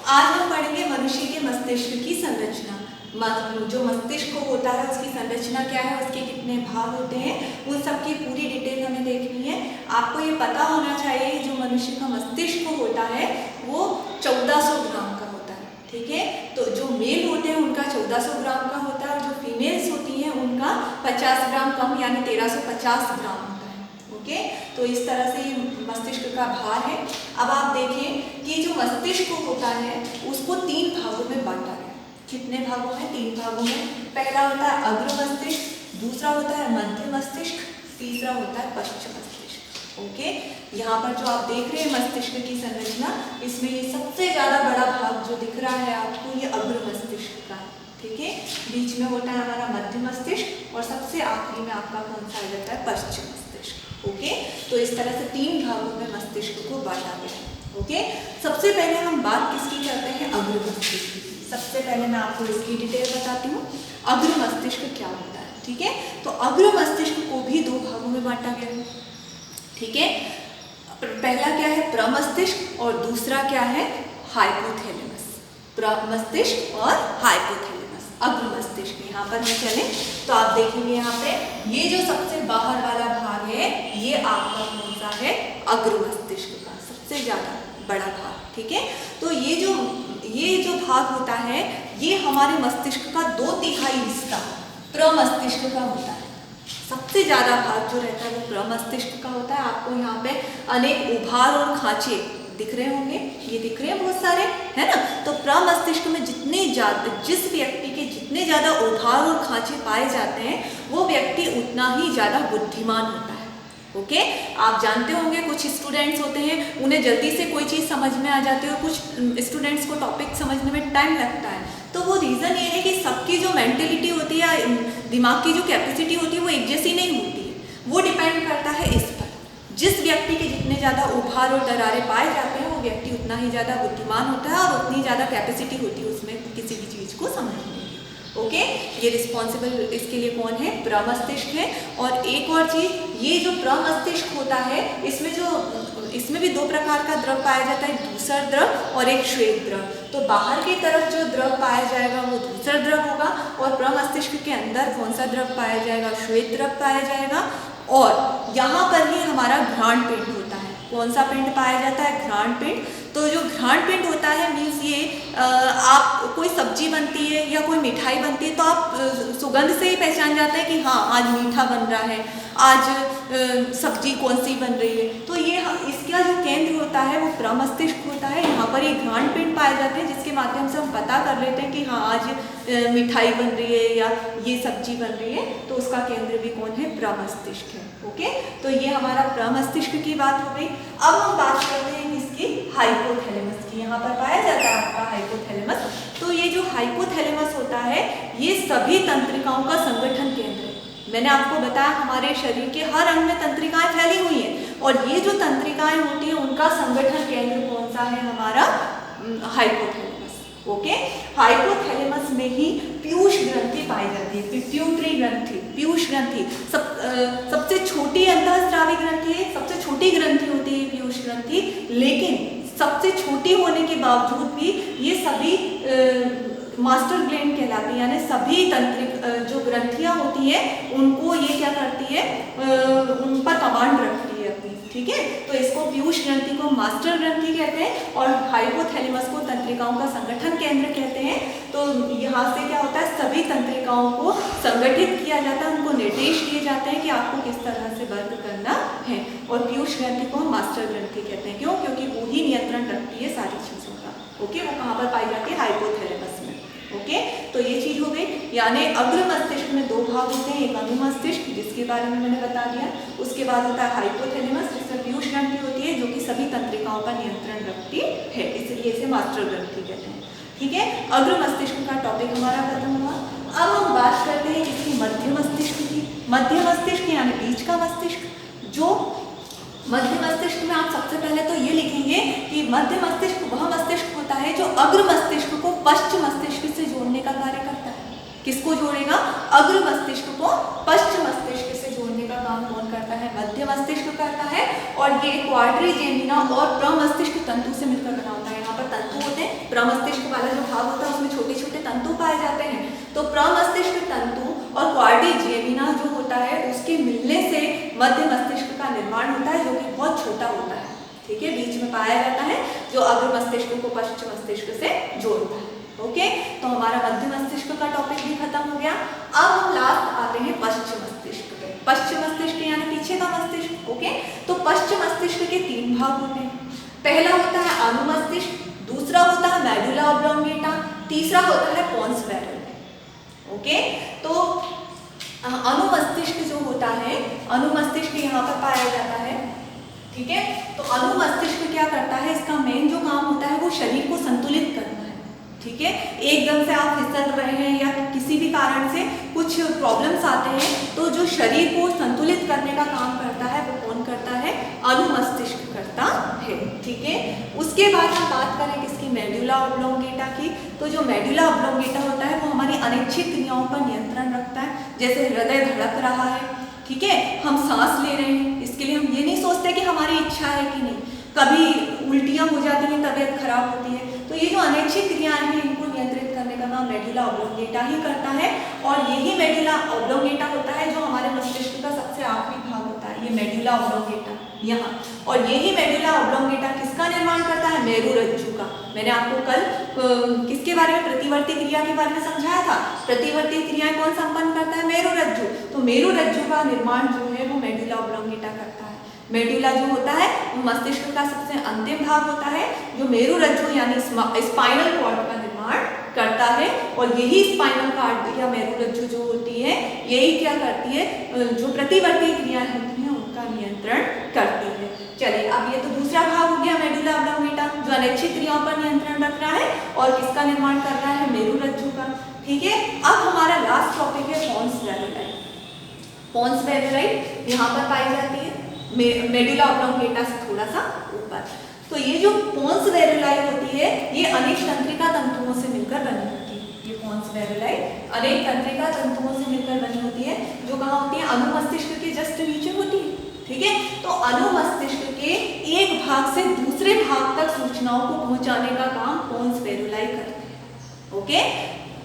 आज हम पढ़ेंगे मनुष्य के मस्तिष्क की संरचना। जो मस्तिष्क होता है उसकी संरचना क्या है, उसके कितने भाग होते हैं, उन सब की पूरी डिटेल हमें देखनी है। आपको ये पता होना चाहिए जो मनुष्य का मस्तिष्क होता है वो 1400 ग्राम का होता है। ठीक है, तो जो मेल होते हैं उनका 1400 ग्राम का होता है और जो फीमेल्स होती हैं उनका 50 ग्राम कम यानी 1350 ग्राम होता है। ओके, तो इस तरह से मस्तिष्क का भार है। अब आप देखें कि जो मस्तिष्क होता है उसको 3 भागों में बांटा गया। कितने भागों में? 3 भागों में। पहला होता है अग्र मस्तिष्क, दूसरा होता है मध्य मस्तिष्क, तीसरा होता है पश्च मस्तिष्क। ओके, यहाँ पर जो आप देख रहे हैं मस्तिष्क की संरचना, इसमें ये सबसे ज्यादा बड़ा भाग जो दिख रहा है आपको ये अग्र मस्तिष्क का है। ठीक है, बीच में होता है हमारा मध्य मस्तिष्क और सबसे आखिरी में आपका कौन सा आ जाता है? पश्च मस्तिष्क। ओके, तो इस तरह से 3 भागों में मस्तिष्क को बांटा गया है। ओके, सबसे पहले हम बात किसकी करते हैं? अग्र मस्तिष्क की। सबसे पहले मैं आपको इसकी डिटेल बताती हूँ, अग्र मस्तिष्क क्या होता है। ठीक है, तो अग्र मस्तिष्क को भी 2 भागों में बांटा गया है। ठीक है, पहला क्या है? प्रमस्तिष्क और दूसरा क्या है? हाइपोथैलेमस। प्रमस्तिष्क और हाइपोथैलेमस, अग्र मस्तिष्क। यहाँ पर हम चले तो आप देखेंगे यहाँ पे ये जो सबसे बाहर वाला भाग है ये आपका कौन सा है? अग्र मस्तिष्क का सबसे ज्यादा बड़ा भाग। ठीक है, तो ये जो भाग होता है ये हमारे मस्तिष्क का 2/3 हिस्सा प्रमस्तिष्क का होता है। सबसे ज्यादा भाग जो रहता है वो प्रमस्तिष्क का होता है। आपको यहाँ पे अनेक उभार और खांचे दिख रहे होंगे, ये दिख रहे हैं बहुत सारे, है ना। तो प्रमस्तिष्क में जिस व्यक्ति के जितने ज्यादा उभार और खांचे पाए जाते हैं वो व्यक्ति उतना ही ज्यादा बुद्धिमान होता है। ओके, आप जानते होंगे कुछ स्टूडेंट्स होते हैं उन्हें जल्दी से कोई चीज़ समझ में आ जाती है और कुछ स्टूडेंट्स को टॉपिक समझने में टाइम लगता है। तो वो रीज़न ये है कि सबकी जो मेंटेलिटी होती है या दिमाग की जो कैपेसिटी होती है वो एक जैसी नहीं होती है। वो डिपेंड करता है इस पर, जिस व्यक्ति के जितने ज़्यादा उभार और दरारें पाए जाते हैं वो व्यक्ति उतना ही ज़्यादा बुद्धिमान होता है और उतनी ज़्यादा कैपेसिटी होती है उसमें किसी भी चीज़ को समझने की। ओके, ये रिस्पॉन्सिबल इसके लिए कौन है? प्रमस्तिष्क है। और एक और चीज, ये जो प्रमस्तिष्क होता है इसमें भी 2 प्रकार का द्रव पाया जाता है, दूसर द्रव और एक श्वेत द्रव। तो बाहर की तरफ जो द्रव पाया जाएगा वो दूसर द्रव होगा और प्रमस्तिष्क के अंदर कौन सा द्रव पाया जाएगा? श्वेत द्रव पाया जाएगा। और यहाँ पर ही हमारा घ्राण पिंड होता है। कौन सा पिंड पाया जाता है? घ्राण पिंड। तो जो घ्राण पिंड होता है मीन्स ये आप कोई सब्जी बनती है या कोई मिठाई बनती है तो आप सुगंध से ही पहचान जाते हैं कि हाँ आज मीठा बन रहा है, आज सब्जी कौन सी बन रही है। तो ये इसका जो केंद्र होता है वो प्रमस्तिष्क होता है। यहाँ पर ये घ्राण पिंड पाए जाते हैं जिसके माध्यम से हम पता कर लेते हैं कि हाँ आज मिठाई बन रही है या ये सब्जी बन रही है। तो उसका केंद्र भी कौन है? प्रमस्तिष्क है। ओके, तो ये हमारा प्रमस्तिष्क की बात हो गई। अब हम बात करते हैं किसकी? हाइपोथैलेमस की। यहाँ पर पाया जाता है आपका हाइपोथैलेमस। तो ये जो हाइपोथैलेमस होता है ये सभी तंत्रिकाओं का संगठन केंद्र है। मैंने आपको बताया हमारे शरीर के हर अंग में तंत्रिकाएं फैली हुई हैं और ये जो तंत्रिकाएं होती हैं उनका संगठन केंद्र कौन सा है? हमारा हाइपोथैलेमस। ओके, हाइपोथैलेमस में ही पीयूष ग्रंथि पाई जाती है, पिट्यूटरी ग्रंथि, पीयूष ग्रंथि। सबसे छोटी अंतःस्रावी ग्रंथि है, सबसे छोटी ग्रंथि होती है पीयूष ग्रंथि, लेकिन सबसे छोटी होने के बावजूद भी ये सभी मास्टर ग्लैंड कहलाती है, यानी सभी तंत्रिक जो ग्रंथियां होती हैं उनको ये क्या करती है? उन पर कमांड रखती है अपनी। ठीक है, तो इसको पीयूष ग्रंथि को मास्टर ग्रंथि कहते हैं और हाइपोथैलेमस को तंत्रिकाओं का संगठन केंद्र कहते हैं। तो यहाँ से क्या होता है? सभी तंत्रिकाओं को संगठित किया जाता है, उनको निर्देश दिए जाते हैं कि आपको किस तरह से वर्क करना है। और पीयूष ग्रंथि को मास्टर ग्रंथि कहते हैं। क्यों? क्योंकि वो ही नियंत्रण रखती है सारी चीजों का। ओके, वो कहाँ पर पाई जाती है? हाइपोथैलेमस में। ओके, तो ये चीज हो गई। यानी अग्र मस्तिष्क में 2 भाग होते हैं, एक अनु मस्तिष्क जिसके बारे में मैंने बता दिया, उसके बाद होता है हाइपोथैलेमस जिसमें पीयूष ग्रंथि होती है जो कि सभी तंत्रिकाओं का नियंत्रण रखती है, इसलिए इसे मास्टर ग्रंथि कहते हैं। ठीक है, अग्र मस्तिष्क का टॉपिक हमारा खत्म हुआ। अब हम बात करते हैं इसकी मध्य मस्तिष्क की। मध्य मस्तिष्क यानी बीच का मस्तिष्क। जो मध्य मस्तिष्क में आप सबसे पहले तो ये लिखेंगे कि मध्य मस्तिष्क वह मस्तिष्क होता है जो अग्र मस्तिष्क को पश्च मस्तिष्क से जोड़ने का कार्य करता है। किसको जोड़ेगा? अग्र मस्तिष्क को पश्च मस्तिष्क से जोड़ने का काम कौन करता है? मध्य मस्तिष्क करता है। और ये क्वाड्रिजेमिना और प्रमस्तिष्क तंतु से मिलकर बना होता है। यहाँ पर तंतु होते हैं, प्रमस्तिष्क वाला जो भाग होता है उसमें छोटे छोटे तंतु पाए जाते हैं। तो प्रमस्तिष्क तंतु और क्वार्डी जेमिना जो होता है उसके मिलने से मध्य मस्तिष्क का निर्माण होता है, जो कि बहुत छोटा होता है, ठीक है, बीच में पाया जाता है, जो अग्र मस्तिष्क को पश्च मस्तिष्क से जोड़ता है। ओके, तो हमारा मध्य मस्तिष्क का टॉपिक भी खत्म हो गया। अब हम लास्ट आते हैं पश्च मस्तिष्क पे। पश्च मस्तिष्क यानी पीछे का मस्तिष्क। ओके, तो पश्च मस्तिष्क के 3 भाग होते हैं। पहला होता है अनुमस्तिष्क, दूसरा होता है मेडुला ऑब्लोंगेटा, तीसरा होता है पोन्स वैरुले। ओके, तो अनुमस्तिष्क जो होता है, अनुमस्तिष्क यहाँ पर पाया जाता है, ठीक है। तो अनुमस्तिष्क क्या करता है, इसका मेन जो काम होता है वो शरीर को संतुलित करना है, ठीक है। एकदम से आप फिसल रहे हैं या किसी भी कारण से कुछ प्रॉब्लम्स आते हैं, तो जो शरीर को संतुलित करने का काम करता है वो कौन करता है, अनुमस्तिष्क करता है, ठीक है। उसके बाद हम बात करें किसकी, मेडुला ऑब्लोंगेटा की। तो जो मेडुला ऑब्लोंगेटा होता है वो हमारी अनैच्छिक क्रियाओं पर नियंत्रण रखता है, जैसे हृदय धड़क रहा है, ठीक है, हम सांस ले रहे हैं, इसके लिए हम ये नहीं सोचते कि हमारी इच्छा है कि नहीं, कभी उल्टियाँ हो जाती हैं, तबीयत खराब होती है, तो ये जो अनैच्छिक क्रियाएं हैं इनको नियंत्रित करने का काम मेडुला ऑब्लोंगेटा ही करता है। और यही मेडुला ऑब्लोंगेटा होता है जो हमारे मस्तिष्क का सबसे आखिरी भाग होता है, ये मेडुला ऑब्लोंगेटा यहाँ। और यही मेडुला ऑब्लोंगेटा किसका निर्माण करता है, मेरुरज्जु का। मैंने आपको कल किसके बारे में, प्रतिवर्ती क्रिया के बारे में समझाया था। प्रतिवर्ती क्रियाएं कौन संपन्न करता है, मेरुरज्जु। तो मेरुरज्जु का निर्माण जो है वो मेडुला ऑब्लोंगेटा करता है। मेडुला जो होता है वो मस्तिष्क का सबसे अंतिम भाग होता है, जो मेरुरज्जु यानी स्पाइनल कॉर्ड का निर्माण करता है। और यही स्पाइनल कॉर्ड या मेरुरज्जु जो होती है, यही क्या करती है, जो प्रतिवर्ती क्रियाएं होती हैं उनका नियंत्रण करती है। चलिए, अब ये तो दूसरा भाग हो गया मेडुला ऑब्लोंगेटा, जो अनैच्छिक क्रियाओं पर नियंत्रण रख रहा है और किसका निर्माण कर रहा है, मेरुरज्जु का, ठीक है। अब हमारा लास्ट टॉपिक है पोन्स वैरुले। पोन्स वैरुले यहाँ पर पाई जाती है मेडुला ऑब्लोंगेटा से थोड़ा सा ऊपर। तो ये जो पोन्स वैरुले होती है ये अनेक तंत्रिका तंतुओं से मिलकर बनी होती है। ये पोन्स वैरुले अनेक तंत्रिका तंतुओं से मिलकर बनी होती है, जो कहाँ होती है, अनुमस्तिष्क के जस्ट नीचे होती है, ठीक है। तो अनुमस्तिष्क के एक भाग से दूसरे भाग तक सूचनाओं को पहुंचाने का काम पोन्स वैरुले करते हैं। ओके,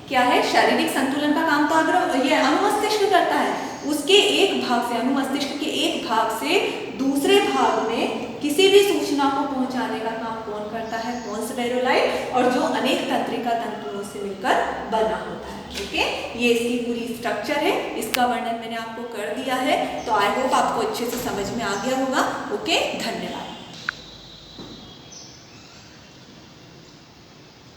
क्या है, शारीरिक संतुलन का काम तो ये अनुमस्तिष्क करता है। उसके एक भाग से, अनुमस्तिष्क के एक भाग से दूसरे भाग में किसी भी सूचना को पहुंचाने का काम कौन करता है, पोन्स वैरुले, और जो अनेक तंत्रिका तंतुओं से मिलकर बना होता है, ठीक है। ये इसकी पूरी स्ट्रक्चर है, इसका वर्णन मैंने आपको कर दिया है। तो आई होप आपको अच्छे से समझ में आ गया होगा। ओके, धन्यवाद।